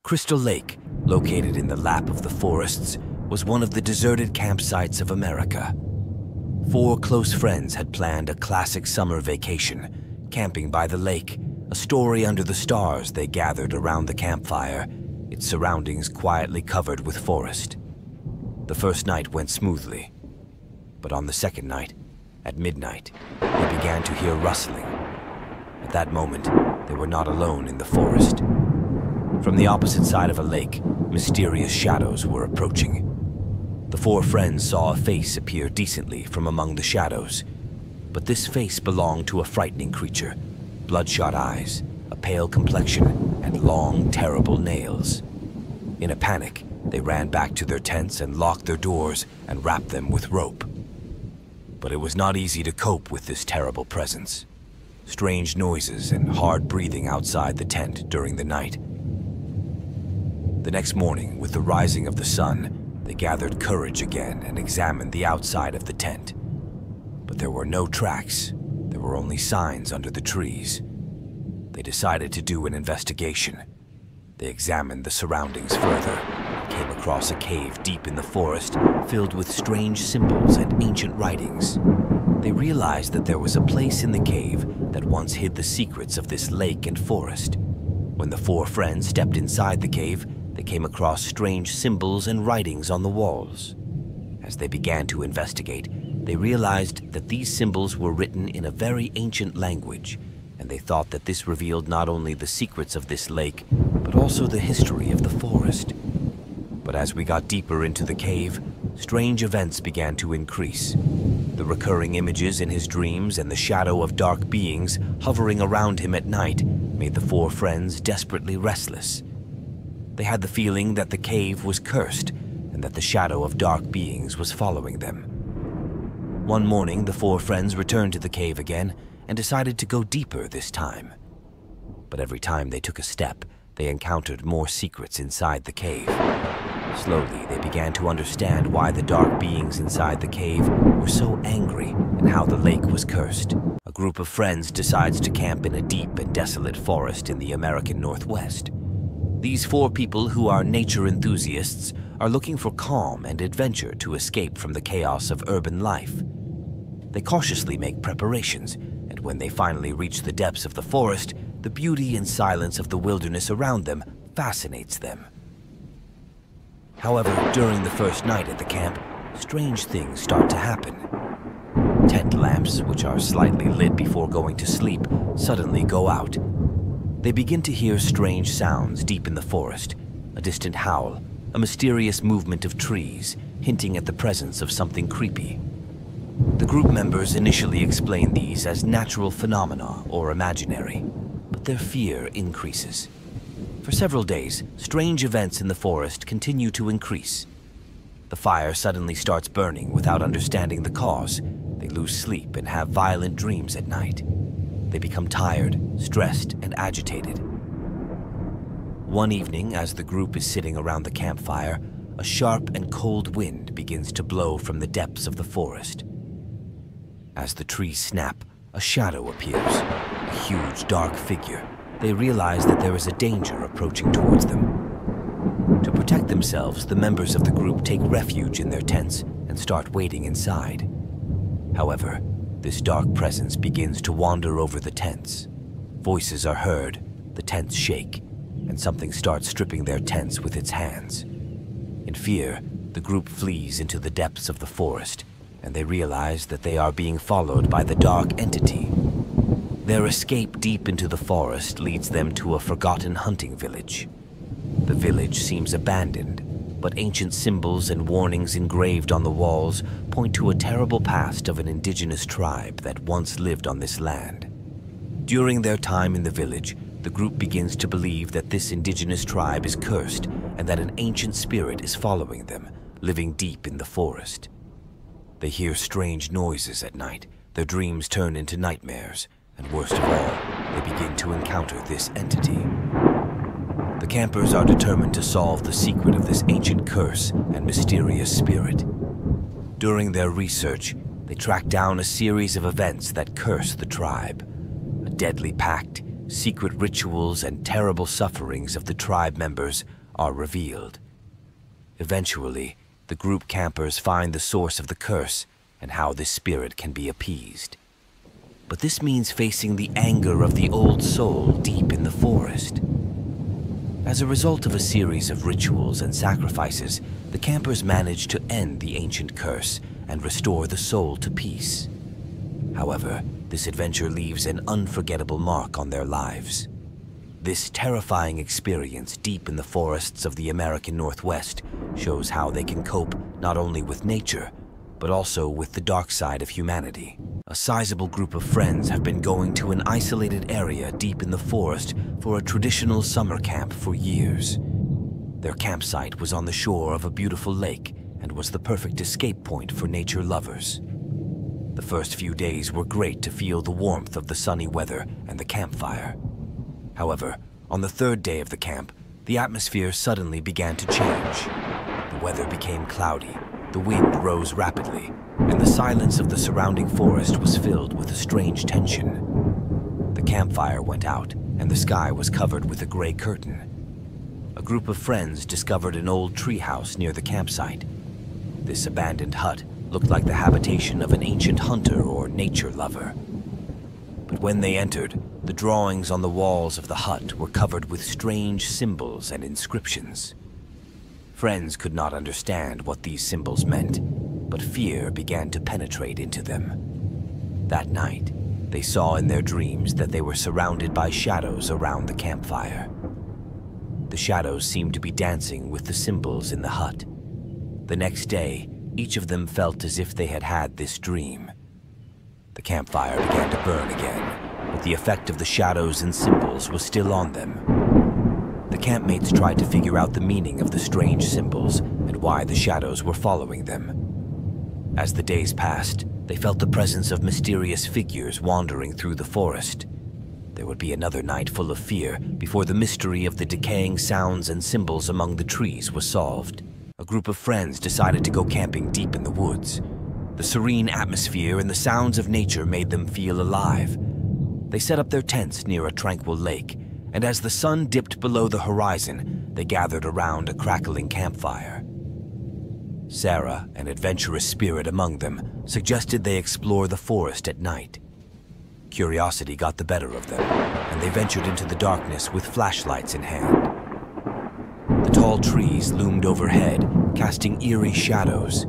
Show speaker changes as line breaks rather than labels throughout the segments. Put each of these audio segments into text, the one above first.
Crystal Lake, located in the lap of the forests, was one of the deserted campsites of America. 4 close friends had planned a classic summer vacation, camping by the lake, a story under the stars. They gathered around the campfire, its surroundings quietly covered with forest. The first night went smoothly, but on the second night, at midnight, they began to hear rustling. At that moment, they were not alone in the forest. From the opposite side of a lake, mysterious shadows were approaching. The 4 friends saw a face appear decently from among the shadows, but this face belonged to a frightening creature, bloodshot eyes, a pale complexion, and long, terrible nails. In a panic, they ran back to their tents and locked their doors and wrapped them with rope. But it was not easy to cope with this terrible presence. Strange noises and hard breathing outside the tent during the night. The next morning, with the rising of the sun, they gathered courage again and examined the outside of the tent. But there were no tracks. There were only signs under the trees. They decided to do an investigation. They examined the surroundings further and came across a cave deep in the forest filled with strange symbols and ancient writings. They realized that there was a place in the cave that once hid the secrets of this lake and forest. When the 4 friends stepped inside the cave, they came across strange symbols and writings on the walls. As they began to investigate, they realized that these symbols were written in a very ancient language, and they thought that this revealed not only the secrets of this lake, but also the history of the forest. But as we got deeper into the cave, strange events began to increase. The recurring images in his dreams and the shadow of dark beings hovering around him at night made the 4 friends desperately restless. They had the feeling that the cave was cursed and that the shadow of dark beings was following them. One morning, the 4 friends returned to the cave again and decided to go deeper this time. But every time they took a step, they encountered more secrets inside the cave. Slowly, they began to understand why the dark beings inside the cave were so angry and how the lake was cursed. A group of friends decides to camp in a deep and desolate forest in the American Northwest. These 4 people, who are nature enthusiasts, are looking for calm and adventure to escape from the chaos of urban life. They cautiously make preparations, and when they finally reach the depths of the forest, the beauty and silence of the wilderness around them fascinates them. However, during the first night at the camp, strange things start to happen. Tent lamps, which are slightly lit before going to sleep, suddenly go out. They begin to hear strange sounds deep in the forest, a distant howl, a mysterious movement of trees, hinting at the presence of something creepy. The group members initially explain these as natural phenomena or imaginary, but their fear increases. For several days, strange events in the forest continue to increase. The fire suddenly starts burning without understanding the cause. They lose sleep and have violent dreams at night. They become tired, stressed, and agitated. One evening, as the group is sitting around the campfire, a sharp and cold wind begins to blow from the depths of the forest. As the trees snap, a shadow appears, a huge, dark figure. They realize that there is a danger approaching towards them. To protect themselves, the members of the group take refuge in their tents and start waiting inside. However, this dark presence begins to wander over the tents. Voices are heard, the tents shake, and something starts stripping their tents with its hands. In fear, the group flees into the depths of the forest, and they realize that they are being followed by the dark entity. Their escape deep into the forest leads them to a forgotten hunting village. The village seems abandoned, but ancient symbols and warnings engraved on the walls point to a terrible past of an indigenous tribe that once lived on this land. During their time in the village, the group begins to believe that this indigenous tribe is cursed and that an ancient spirit is following them, living deep in the forest. They hear strange noises at night, their dreams turn into nightmares, and worst of all, they begin to encounter this entity. The campers are determined to solve the secret of this ancient curse and mysterious spirit. During their research, they track down a series of events that curse the tribe. A deadly pact, secret rituals, and terrible sufferings of the tribe members are revealed. Eventually, the group campers find the source of the curse and how this spirit can be appeased. But this means facing the anger of the old soul deep in the forest. As a result of a series of rituals and sacrifices, the campers manage to end the ancient curse and restore the soul to peace. However, this adventure leaves an unforgettable mark on their lives. This terrifying experience deep in the forests of the American Northwest shows how they can cope not only with nature, but also with the dark side of humanity. A sizable group of friends have been going to an isolated area deep in the forest for a traditional summer camp for years. Their campsite was on the shore of a beautiful lake and was the perfect escape point for nature lovers. The first few days were great to feel the warmth of the sunny weather and the campfire. However, on the third day of the camp, the atmosphere suddenly began to change. The weather became cloudy, the wind rose rapidly, and the silence of the surrounding forest was filled with a strange tension. The campfire went out, and the sky was covered with a gray curtain. A group of friends discovered an old treehouse near the campsite. This abandoned hut looked like the habitation of an ancient hunter or nature lover. But when they entered, the drawings on the walls of the hut were covered with strange symbols and inscriptions. Friends could not understand what these symbols meant, but fear began to penetrate into them. That night, they saw in their dreams that they were surrounded by shadows around the campfire. The shadows seemed to be dancing with the symbols in the hut. The next day, each of them felt as if they had had this dream. The campfire began to burn again, but the effect of the shadows and symbols was still on them. The campmates tried to figure out the meaning of the strange symbols and why the shadows were following them. As the days passed, they felt the presence of mysterious figures wandering through the forest. There would be another night full of fear before the mystery of the decaying sounds and symbols among the trees was solved. A group of friends decided to go camping deep in the woods. The serene atmosphere and the sounds of nature made them feel alive. They set up their tents near a tranquil lake, and as the sun dipped below the horizon, they gathered around a crackling campfire. Sarah, an adventurous spirit among them, suggested they explore the forest at night. Curiosity got the better of them, and they ventured into the darkness with flashlights in hand. The tall trees loomed overhead, casting eerie shadows.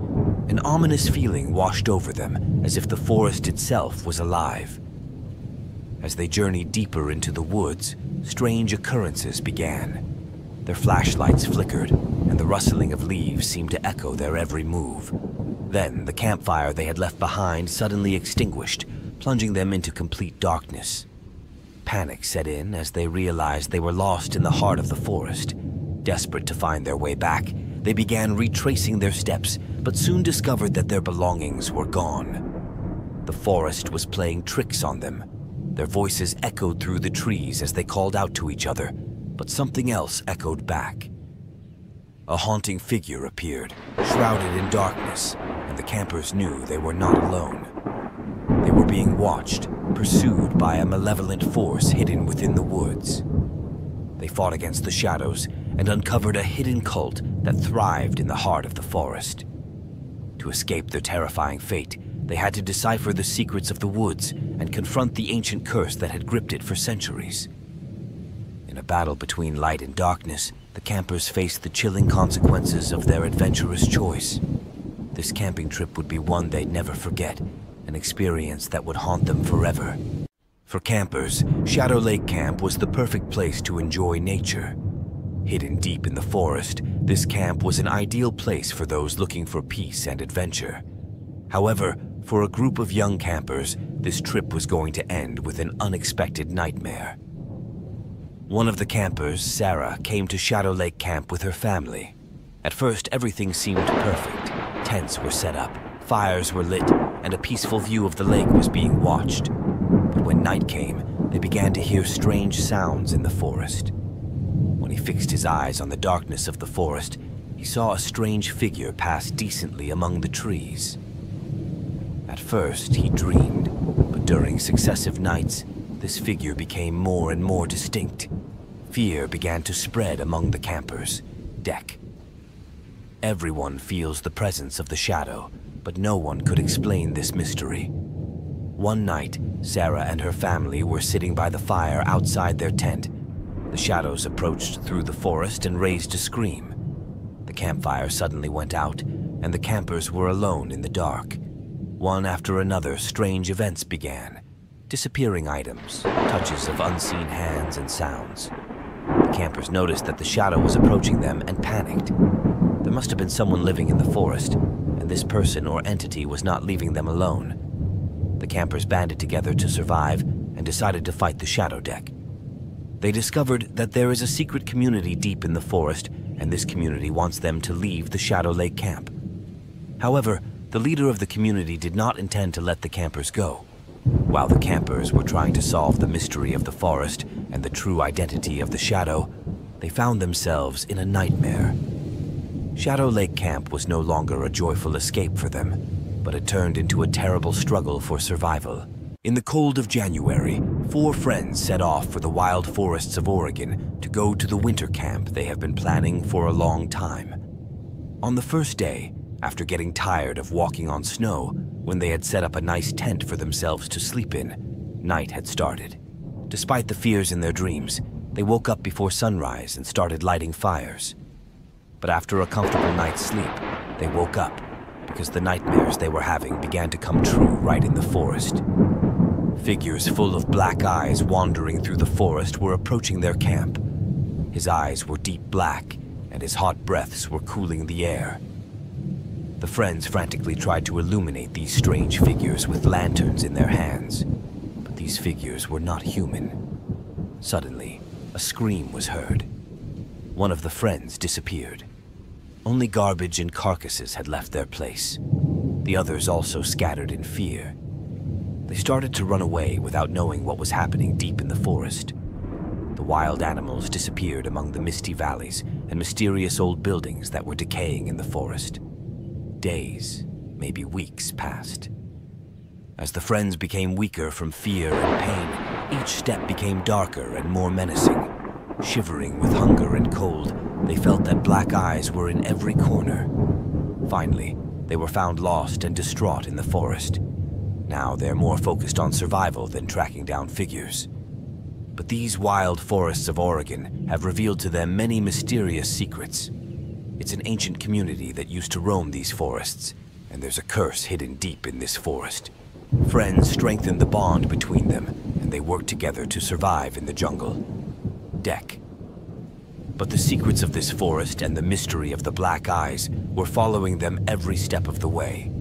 An ominous feeling washed over them, as if the forest itself was alive. As they journeyed deeper into the woods, strange occurrences began. Their flashlights flickered, and the rustling of leaves seemed to echo their every move. Then, the campfire they had left behind suddenly extinguished, plunging them into complete darkness. Panic set in as they realized they were lost in the heart of the forest. Desperate to find their way back, they began retracing their steps, but soon discovered that their belongings were gone. The forest was playing tricks on them. Their voices echoed through the trees as they called out to each other, but something else echoed back. A haunting figure appeared, shrouded in darkness, and the campers knew they were not alone. They were being watched, pursued by a malevolent force hidden within the woods. They fought against the shadows and uncovered a hidden cult that thrived in the heart of the forest. To escape their terrifying fate, they had to decipher the secrets of the woods and confront the ancient curse that had gripped it for centuries. In a battle between light and darkness, the campers faced the chilling consequences of their adventurous choice. This camping trip would be one they'd never forget, an experience that would haunt them forever. For campers, Shadow Lake Camp was the perfect place to enjoy nature. Hidden deep in the forest, this camp was an ideal place for those looking for peace and adventure. However, for a group of young campers, this trip was going to end with an unexpected nightmare. One of the campers, Sarah, came to Shadow Lake Camp with her family. At first, everything seemed perfect. Tents were set up, fires were lit, and a peaceful view of the lake was being watched. But when night came, they began to hear strange sounds in the forest. When he fixed his eyes on the darkness of the forest, he saw a strange figure pass decently among the trees. At first, he dreamed, but during successive nights, this figure became more and more distinct. Fear began to spread among the campers, Deck. Everyone feels the presence of the shadow, but no one could explain this mystery. One night, Sarah and her family were sitting by the fire outside their tent. The shadows approached through the forest and raised a scream. The campfire suddenly went out, and the campers were alone in the dark. One after another, strange events began. Disappearing items, touches of unseen hands and sounds. The campers noticed that the shadow was approaching them and panicked. There must have been someone living in the forest, and this person or entity was not leaving them alone. The campers banded together to survive and decided to fight the Shadow Deck. They discovered that there is a secret community deep in the forest, and this community wants them to leave the Shadow Lake camp. However, the leader of the community did not intend to let the campers go. While the campers were trying to solve the mystery of the forest and the true identity of the shadow, they found themselves in a nightmare. Shadow Lake Camp was no longer a joyful escape for them, but it turned into a terrible struggle for survival. In the cold of January, 4 friends set off for the wild forests of Oregon to go to the winter camp they have been planning for a long time. On the first day, after getting tired of walking on snow, when they had set up a nice tent for themselves to sleep in, night had started. Despite the fears in their dreams, they woke up before sunrise and started lighting fires. But after a comfortable night's sleep, they woke up because the nightmares they were having began to come true right in the forest. Figures full of black eyes wandering through the forest were approaching their camp. His eyes were deep black, and his hot breaths were cooling the air. The friends frantically tried to illuminate these strange figures with lanterns in their hands, but these figures were not human. Suddenly, a scream was heard. One of the friends disappeared. Only garbage and carcasses had left their place. The others also scattered in fear. They started to run away without knowing what was happening deep in the forest. The wild animals disappeared among the misty valleys and mysterious old buildings that were decaying in the forest. Days, maybe weeks, passed. As the friends became weaker from fear and pain, each step became darker and more menacing. Shivering with hunger and cold, they felt that black eyes were in every corner. Finally, they were found lost and distraught in the forest. Now they're more focused on survival than tracking down figures. But these wild forests of Oregon have revealed to them many mysterious secrets. It's an ancient community that used to roam these forests, and there's a curse hidden deep in this forest. Friends strengthened the bond between them, and they worked together to survive in the jungle. Deck. But the secrets of this forest and the mystery of the black eyes were following them every step of the way.